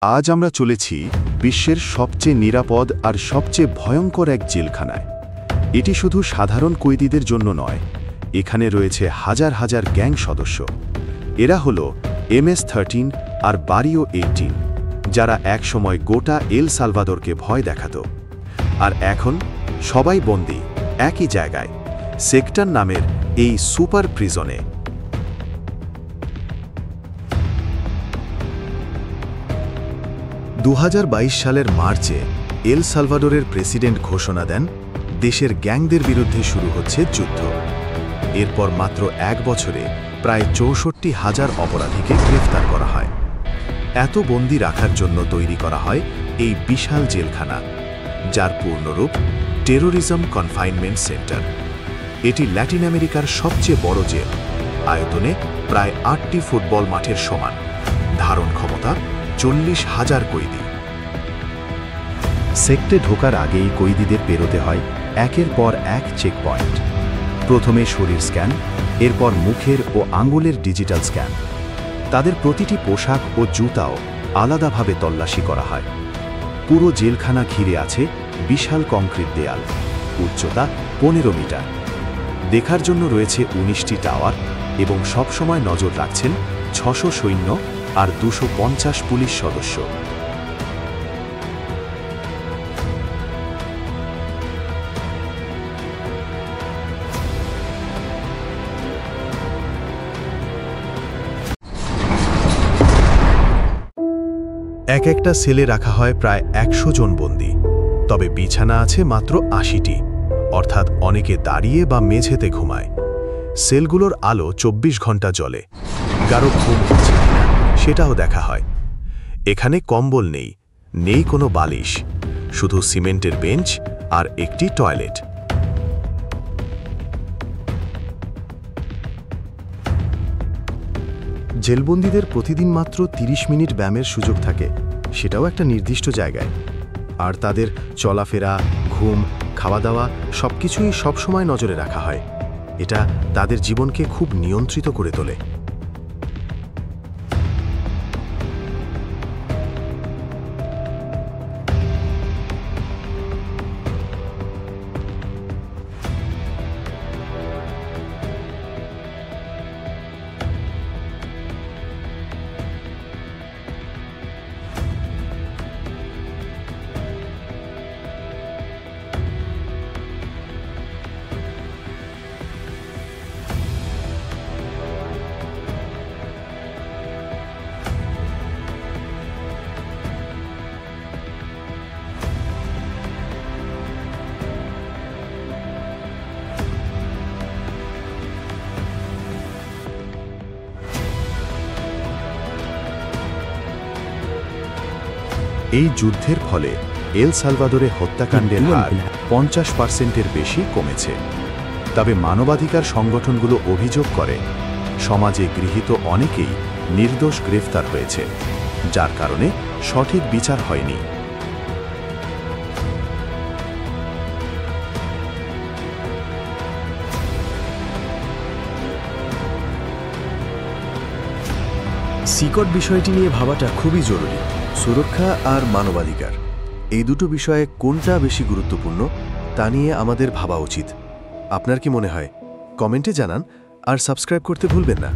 আজ আমরা চলেছি বিশ্বের সবচেয়ে নিরাপদ আর সবচেয়ে ভয়ঙ্কর এক জেলখানায়। এটি শুধু সাধারণ কয়েদিদের জন্য নয়, এখানে রয়েছে হাজার হাজার গ্যাং সদস্য। এরা হলো MS-13 আর বারিও 18, যারা একসময় গোটা এল সালভাদরকে ভয় দেখাত। আর এখন সবাই বন্দী একই জায়গায়, সেক্টর নামের এই সুপার প্রিজনে। 2022 সালের মার্চে এল সালভাডোরের প্রেসিডেন্ট ঘোষণা দেন, দেশের গ্যাংদের বিরুদ্ধে শুরু হচ্ছে যুদ্ধ। এরপর মাত্র 1 বছরে প্রায় 64,000 অপরাধীকে গ্রেফতার করা হয়। এত বন্দী রাখার জন্য তৈরি করা হয় এই বিশাল জেলখানা, যার পূর্ণরূপ টেরোরিজম কনফাইনমেন্ট সেন্টার। এটি ল্যাটিন আমেরিকার সবচেয়ে বড় জেল, আয়তনে প্রায় 8টি ফুটবল মাঠের সমান, ধারণ ক্ষমতা 40,000 কয়েদি। সেক্টে ঢোকার আগেই কয়েদিদের পেরোতে হয় একের পর এক চেক পয়েন্ট। প্রথমে শরীর স্ক্যান, এরপর মুখের ও আঙুলের ডিজিটাল স্ক্যান। তাদের প্রতিটি পোশাক ও জুতাও আলাদাভাবে তল্লাশি করা হয়। পুরো জেলখানা ঘিরে আছে বিশাল কংক্রিট দেয়াল, উচ্চতা 15 মিটার। দেখার জন্য রয়েছে 19টি টাওয়ার এবং সবসময় নজর রাখছেন 600 সৈন্য আর 250 পুলিশ সদস্য। এক একটা সেলে রাখা হয় প্রায় 100 জন বন্দী, তবে বিছানা আছে মাত্র 80টি, অর্থাৎ অনেকে দাঁড়িয়ে বা মেঝেতে ঘুমায়। সেলগুলোর আলো 24 ঘন্টা জ্বলে, কারো ঘুম হচ্ছে কিনা সেটাও দেখা হয়। এখানে কম্বল নেই, নেই কোনো বালিশ, শুধু সিমেন্টের বেঞ্চ আর একটি টয়লেট। জেলবন্দীদের প্রতিদিন মাত্র 30 মিনিট ব্যায়ামের সুযোগ থাকে, সেটাও একটা নির্দিষ্ট জায়গায়। আর তাদের চলাফেরা, ঘুম, খাওয়া দাওয়া সবকিছুই সবসময় নজরে রাখা হয়। এটা তাদের জীবনকে খুব নিয়ন্ত্রিত করে তোলে। এই যুদ্ধের ফলে এল সালভাদোরে হত্যাকাণ্ডের হার 50%-এর বেশি কমেছে। তবে মানবাধিকার সংগঠনগুলো অভিযোগ করে, সমাজে গৃহীত অনেকেই নির্দোষ গ্রেফতার হয়েছে, যার কারণে সঠিক বিচার হয়নি। সিকট বিষয়টি নিয়ে ভাবাটা খুবই জরুরি। সুরক্ষা আর মানবাধিকার, এই দুটো বিষয়ে কোনটা বেশি গুরুত্বপূর্ণ তা নিয়ে আমাদের ভাবা উচিত। আপনার কি মনে হয়? কমেন্টে জানান আর সাবস্ক্রাইব করতে ভুলবেন না।